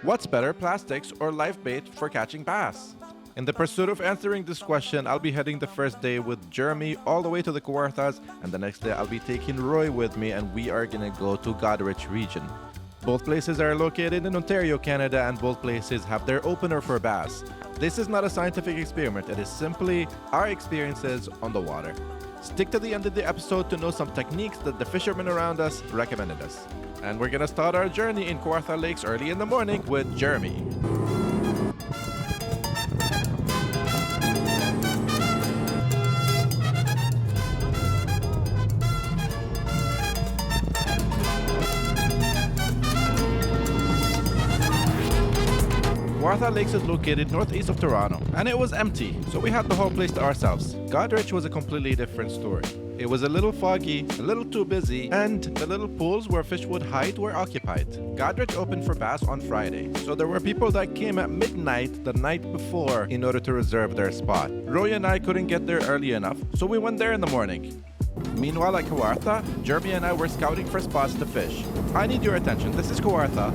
What's better, plastics or live bait for catching bass? In the pursuit of answering this question, I'll be heading the first day with Jeremy all the way to the Kawarthas, and the next day I'll be taking Roy with me, and we are gonna go to Goderich region. Both places are located in Ontario, Canada, and both places have their opener for bass. This is not a scientific experiment, it is simply our experiences on the water. Stick to the end of the episode to know some techniques that the fishermen around us recommended us. And we're gonna start our journey in Kawartha Lakes early in the morning with Jeremy. Kawartha Lakes is located northeast of Toronto, and it was empty, so we had the whole place to ourselves. Goderich was a completely different story. It was a little foggy, a little too busy, and the little pools where fish would hide were occupied. Goderich opened for bass on Friday, so there were people that came at midnight the night before in order to reserve their spot. Roy and I couldn't get there early enough, so we went there in the morning. Meanwhile at Kawartha, Jeremy and I were scouting for spots to fish. I need your attention, this is Kawartha,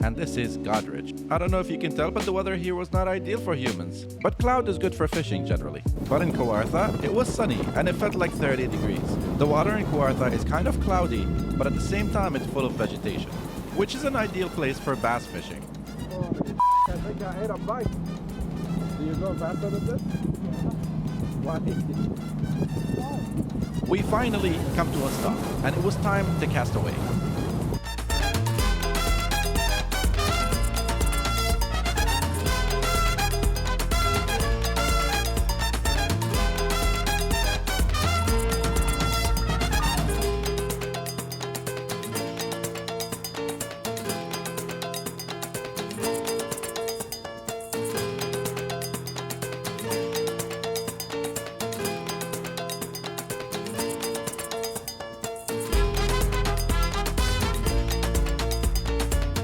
and this is Goderich. I don't know if you can tell, but the weather here was not ideal for humans. But cloud is good for fishing generally. But in Kawartha, it was sunny and it felt like 30 degrees. The water in Kawartha is kind of cloudy, but at the same time it's full of vegetation, which is an ideal place for bass fishing. Oh, I think I ate a bite. Do you go faster than this? Why? We finally come to a stop, and it was time to cast away.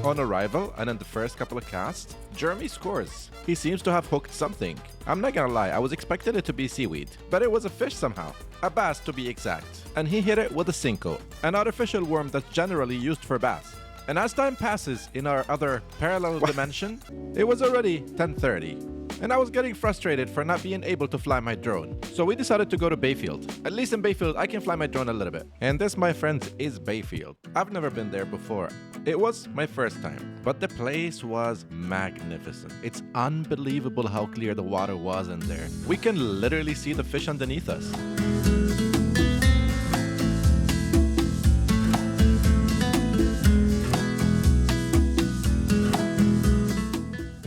On arrival, and in the first couple of casts, Jeremy scores. He seems to have hooked something. I'm not gonna lie, I was expecting it to be seaweed, but it was a fish somehow. A bass to be exact. And he hit it with a Cinco, an artificial worm that's generally used for bass. And as time passes in our other parallel dimension, it was already 10:30. And I was getting frustrated for not being able to fly my drone. So we decided to go to Bayfield. At least in Bayfield, I can fly my drone a little bit. And this, my friends, is Bayfield. I've never been there before. It was my first time. But the place was magnificent. It's unbelievable how clear the water was in there. We can literally see the fish underneath us.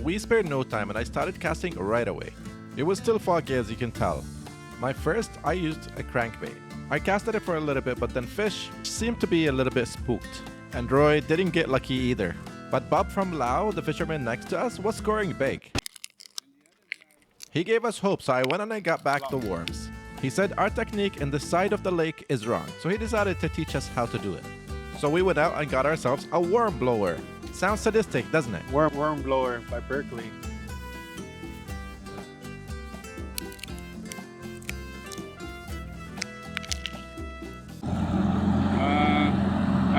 We spared no time and I started casting right away. It was still foggy, as you can tell. My first, I used a crankbait. I casted it for a little bit, but then fish seemed to be a little bit spooked. And Roy didn't get lucky either. But Bob from Lao, the fisherman next to us, was scoring big. He gave us hope, so I went and I got back the worms. He said our technique in the side of the lake is wrong, so he decided to teach us how to do it. So we went out and got ourselves a worm blower. Sounds sadistic, doesn't it? Worm blower by Berkeley.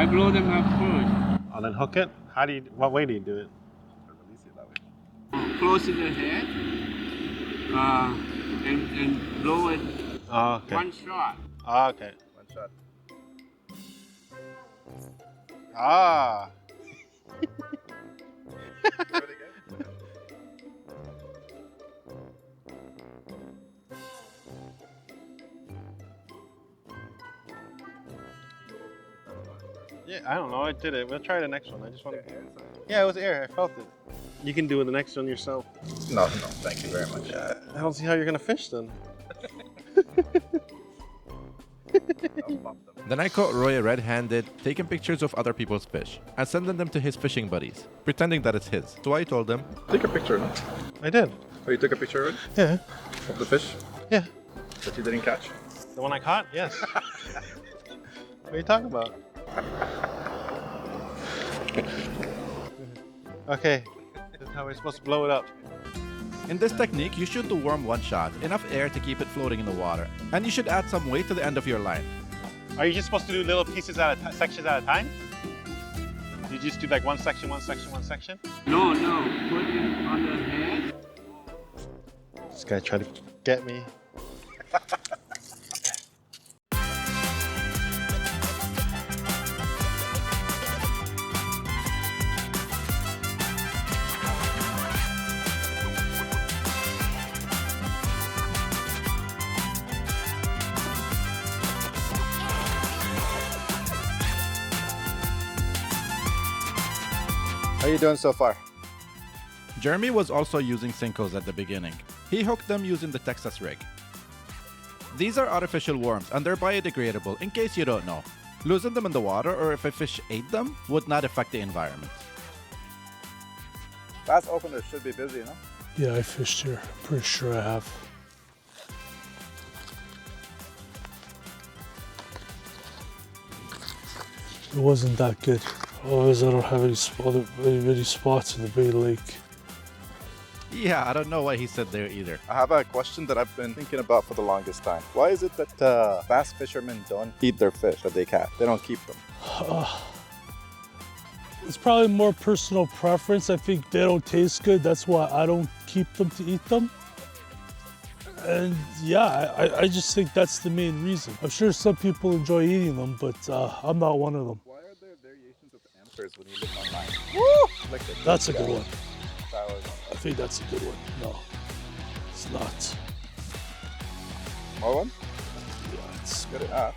I blow them up first. And then hook it? What way do you do it? Release it that way. Close in the head. And blow it Oh, okay. one shot. Oh, okay. One shot. Ah. Yeah, I don't know. I did it. We'll try the next one. I just want to. Yeah, it was air. I felt it. You can do the next one yourself. No, thank you very much. I don't see how you're gonna fish then. Then I caught Roy red-handed, taking pictures of other people's fish and sending them to his fishing buddies, pretending that it's his. So I told him, take a picture of it. I did. Oh, you took a picture of it? Yeah. Of the fish Yeah. that you didn't catch? The one I caught? Yes. What are you talking about? Okay. This is how we're supposed to blow it up. In this technique, you shoot the worm one shot, enough air to keep it floating in the water. And you should add some weight to the end of your line. Are you just supposed to do little pieces sections at a time? You just do like one section, one section, one section? No, no. Put it on the head. This guy tried to get me. How are you doing so far? Jeremy was also using Syncos at the beginning. He hooked them using the Texas rig. These are artificial worms and they're biodegradable in case you don't know. Losing them in the water or if a fish ate them would not affect the environment. Bass openers should be busy, no? Yeah, I fished here. Pretty sure I have. It wasn't that good. Otherwise, I don't have any spots in the Bay Lake. Yeah, I don't know why he said there either. I have a question that I've been thinking about for the longest time. Why is it that bass fishermen don't eat their fish that they catch? They don't keep them. It's probably more personal preference. I think they don't taste good. That's why I don't keep them to eat them. And yeah, I just think that's the main reason. I'm sure some people enjoy eating them, but I'm not one of them. Why are there variations of antlers when you look online? Woo! Like That's a good one. I think that's a good one. No, it's not. Small one? Yeah, it's Good enough.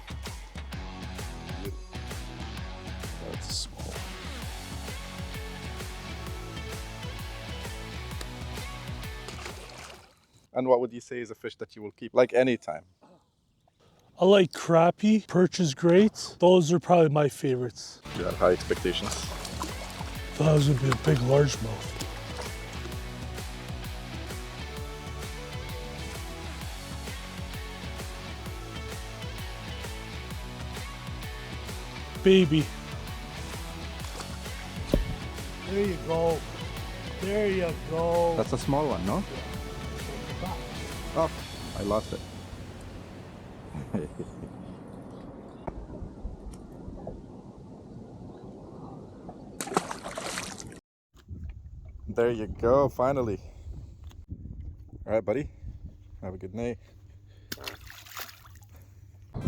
That's a small one. And what would you say is a fish that you will keep, like anytime? I like crappie. Perch is great. Those are probably my favorites. You had high expectations. Thought it was gonna be a big largemouth. Baby. There you go. There you go. That's a small one, no? Oh, I lost it. There you go, finally. All right, buddy. Have a good night.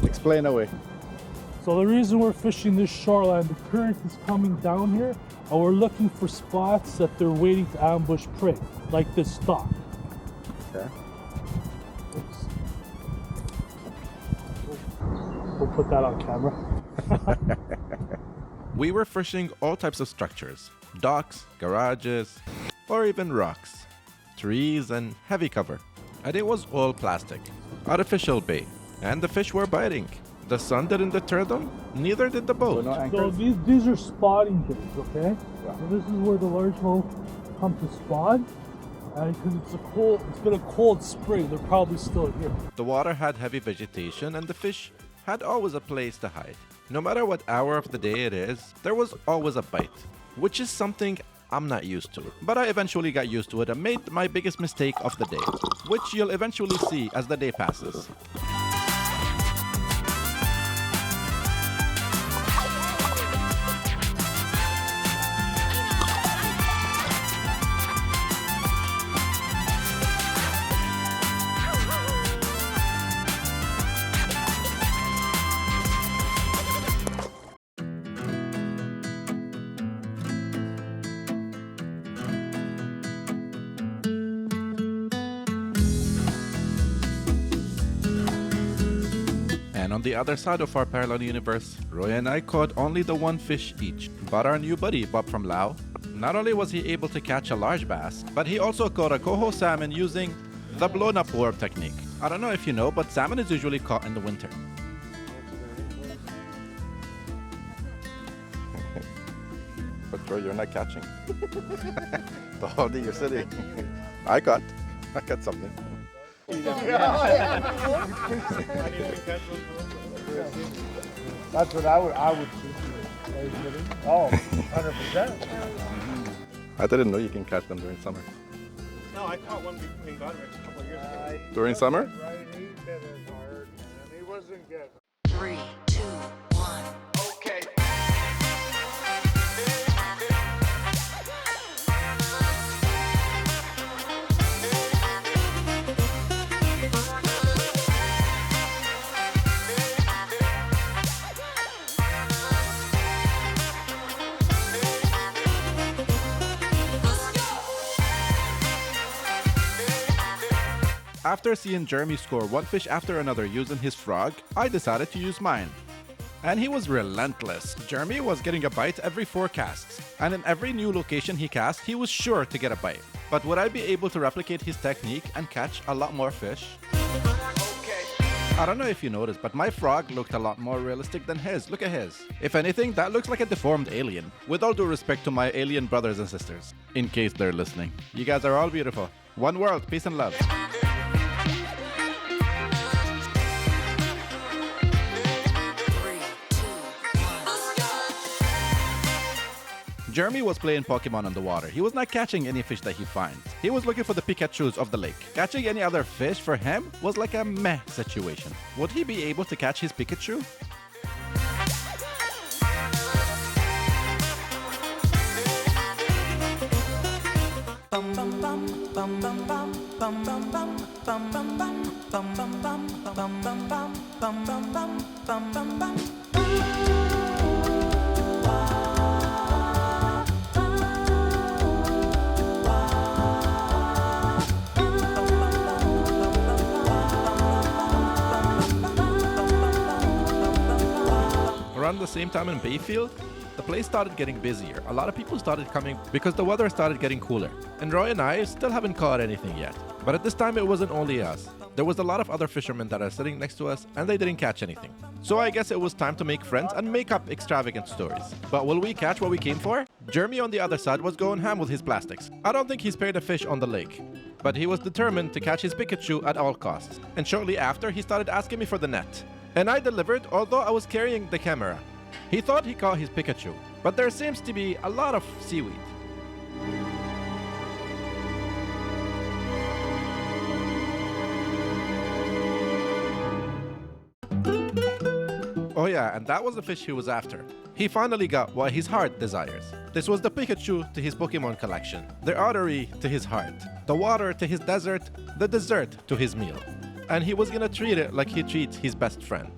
Explain away. So the reason we're fishing this shoreline, the current is coming down here, and we're looking for spots that they're waiting to ambush prey, like this dock. Okay. Oops. We'll put that on camera. We were fishing all types of structures. Docks, garages, or even rocks, trees and heavy cover. And it was all plastic, artificial bait, and the fish were biting. The sun didn't deter them, neither did the boat. So these are spawning days, okay? Yeah. So this is where the largemouth come to spawn. And because it's been a cold spring, they're probably still here. The water had heavy vegetation and the fish had always a place to hide. No matter what hour of the day it is, there was always a bite, which is something I'm not used to. But I eventually got used to it and made my biggest mistake of the day, which you'll eventually see as the day passes. And on the other side of our parallel universe, Roy and I caught only the one fish each. But our new buddy, Bob from Lao, not only was he able to catch a large bass, but he also caught a coho salmon using the blown up worm technique. I don't know if you know, but salmon is usually caught in the winter. But Roy, you're not catching. The whole day you're sitting. I caught something. That's what I would do. Oh, 100%. I didn't know you can catch them during summer. No, I caught one in Godrich a couple of years ago. During summer? Right, he bit it hard, and he wasn't good. 3, 2, 1. Okay. After seeing Jeremy score one fish after another using his frog, I decided to use mine. And he was relentless. Jeremy was getting a bite every 4 casts, and in every new location he cast, he was sure to get a bite. But would I be able to replicate his technique and catch a lot more fish? I don't know if you noticed, but my frog looked a lot more realistic than his. Look at his. If anything, that looks like a deformed alien. With all due respect to my alien brothers and sisters, in case they're listening. You guys are all beautiful. One world, peace and love. Jeremy was playing Pokemon on the water. He was not catching any fish that he finds. He was looking for the Pikachus of the lake. Catching any other fish for him was like a meh situation. Would he be able to catch his Pikachu? Around the same time in Bayfield, the place started getting busier. A lot of people started coming because the weather started getting cooler. And Roy and I still haven't caught anything yet. But at this time, it wasn't only us. There was a lot of other fishermen that are sitting next to us, and they didn't catch anything. So I guess it was time to make friends and make up extravagant stories. But will we catch what we came for? Jeremy on the other side was going ham with his plastics. I don't think he spared a fish on the lake, but he was determined to catch his Pikachu at all costs. And shortly after, he started asking me for the net. And I delivered, although I was carrying the camera. He thought he caught his Pikachu, but there seems to be a lot of seaweed. Oh yeah, and that was the fish he was after. He finally got what his heart desires. This was the Pikachu to his Pokemon collection, the artery to his heart, the water to his desert, the dessert to his meal. And he was gonna treat it like he treats his best friend.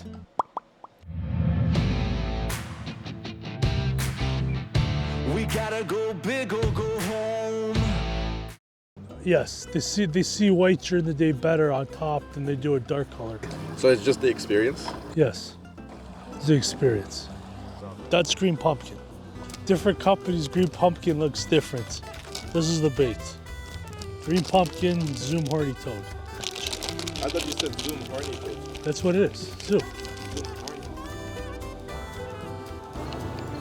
We gotta go big or go home. Yes, they see white during the day better on top than they do a dark color. So it's just the experience? Yes, it's the experience. That's green pumpkin. Different companies, green pumpkin looks different. This is the bait. Green pumpkin, zoom horny toad. I thought you said zoom horny bait. That's what it is, zoom.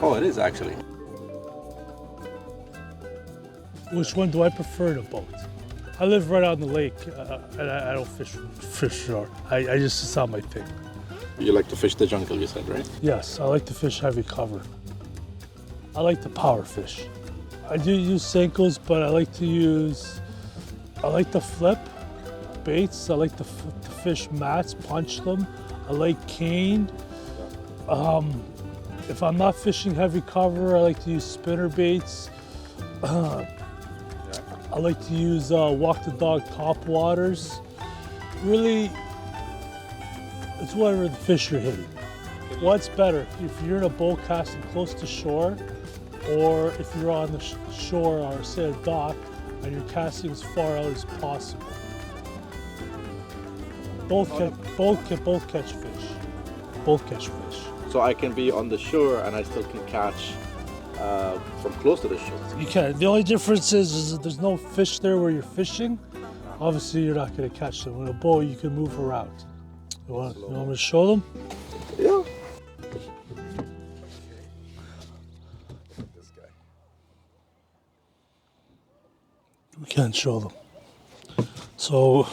Oh, it is actually. Which one do I prefer to boat? I live right on the lake, and I don't fish shore. It's not my thing. You like to fish the jungle, you said, right? Yes, I like to fish heavy cover. I like to power fish. I do use Senkos, but I like to flip baits. I like to fish mats, punch them. I like cane. If I'm not fishing heavy cover, I like to use spinner baits. I like to use walk the dog top waters. Really, it's whatever the fish you're hitting. What's better, if you're in a boat casting close to shore, or if you're on the shore or say a dock and you're casting as far out as possible. Both catch fish. Both catch fish. So I can be on the shore and I still can catch from close to the shore. You can. The only difference is that there's no fish there where you're fishing. Obviously, you're not going to catch them. In a boat, you can move around. You want me to show them? Yeah. This guy. We can't show them. So,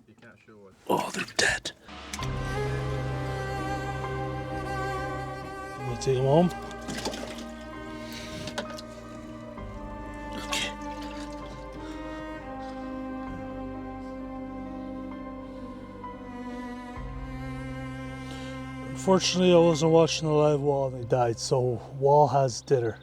You can't show what. oh, they're dead. You take them home? Okay. Unfortunately, I wasn't watching the live wall and they died, so Wall has dinner.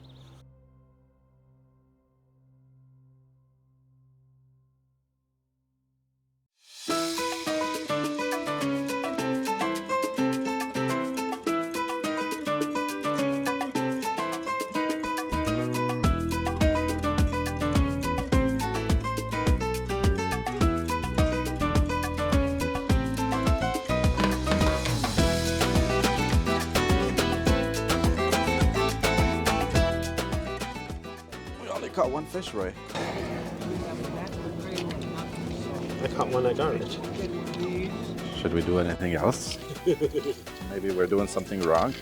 caught one fish, Roy. I caught one at garbage. Should we do anything else? Maybe we're doing something wrong.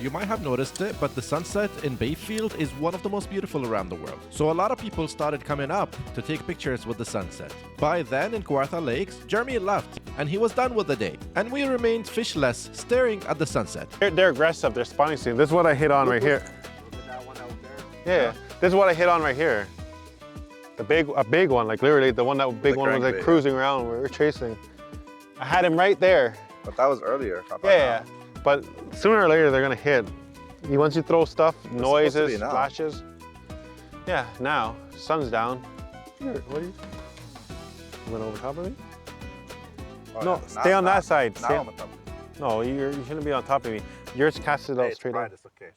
You might have noticed it, but the sunset in Bayfield is one of the most beautiful around the world. So a lot of people started coming up to take pictures with the sunset. By then in Kawartha Lakes, Jeremy left and he was done with the day. And we remained fishless, staring at the sunset. They're aggressive, they're spawning soon. This is what I hit on right here. Look at that one out there. Yeah, this is what I hit on right here. A big one, like literally the one that big one was like crankbait, cruising around, we were chasing. I had him right there. But that was earlier. Yeah, but sooner or later they're gonna hit. Once you throw stuff, noises, now. flashes. Yeah, now, sun's down. Here, what are you? You went over top of me? Oh, No, yeah. stay on that side. Now Stay I'm on top. No, you shouldn't be on top of me. Yours casted out straight up. It's okay.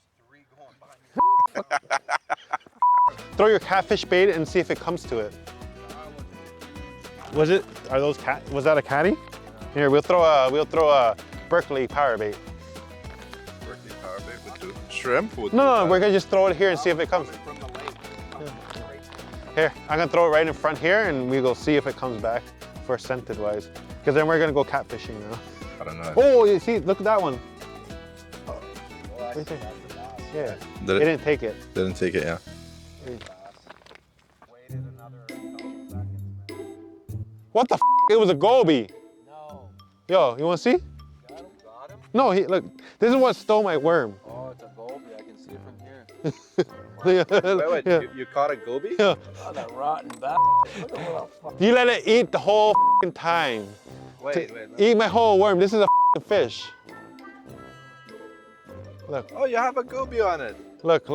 Throw your catfish bait and see if it comes to it. Was that a caddy? Here, we'll throw a Berkeley power bait. Berkeley power bait with the shrimp? No, we're gonna just throw it here and see if it comes. Here, I'm gonna throw it right in front here and we go see if it comes back for scented wise. Because then we're gonna go catfishing now. I don't know. Oh, you see, look at that one. Right there. Yeah, Did it didn't take it. Didn't take it, yeah. What the f? It was a goby. No. Yo, you wanna see? Got him? No, look, this is what stole my worm. Oh, it's a goby. I can see it from here. Wait, Yeah. you caught a goby? Yeah. Oh, that rotten bastard. Look at what fuck. You let it eat the whole f***ing time. Wait. Eat my whole worm. This is a f***ing fish. Look, Oh, you have a goby on it. look.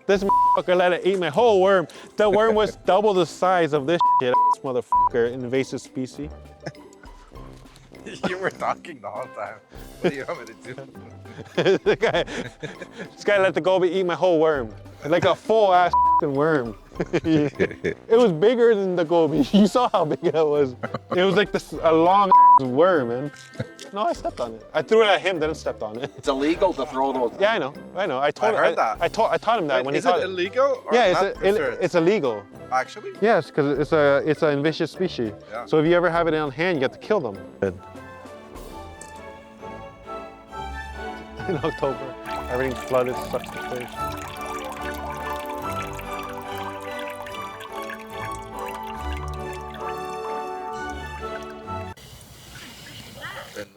This motherfucker let it eat my whole worm. The worm was double the size of this shit ass motherfucker, invasive species. You were talking the whole time. What do you want me to do? This guy let the goby eat my whole worm. Like a full ass f***ing worm. It was bigger than the goby. You saw how big that was. It was like a long worm, man. No, I stepped on it. I threw it at him, then stepped on it. It's illegal to throw those. Yeah, I know. I told I heard that. I taught him that when he Is caught it illegal? Or Yeah, not for sure? it's illegal. Actually? Yes, because it's an invasive species. Yeah. So if you ever have it on hand, you got to kill them. In October, everything's flooded, sucks the fish. In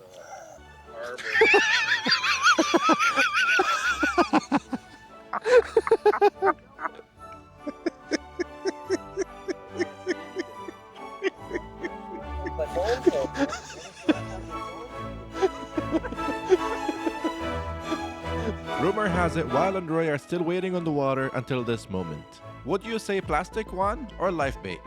harbor. Rumor has it Wild and Roy are still waiting on the water until this moment. Would you say plastic won or live bait?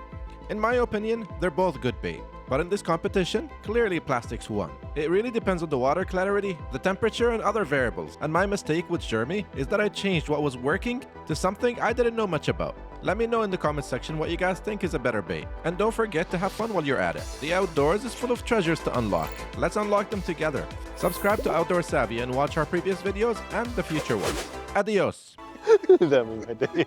In my opinion, they're both good bait. But in this competition, clearly plastics won. It really depends on the water clarity, the temperature, and other variables. And my mistake with Jeremy is that I changed what was working to something I didn't know much about. Let me know in the comment section what you guys think is a better bait. And don't forget to have fun while you're at it. The outdoors is full of treasures to unlock. Let's unlock them together. Subscribe to Outdoor Savvy and watch our previous videos and the future ones. Adios. That made my day.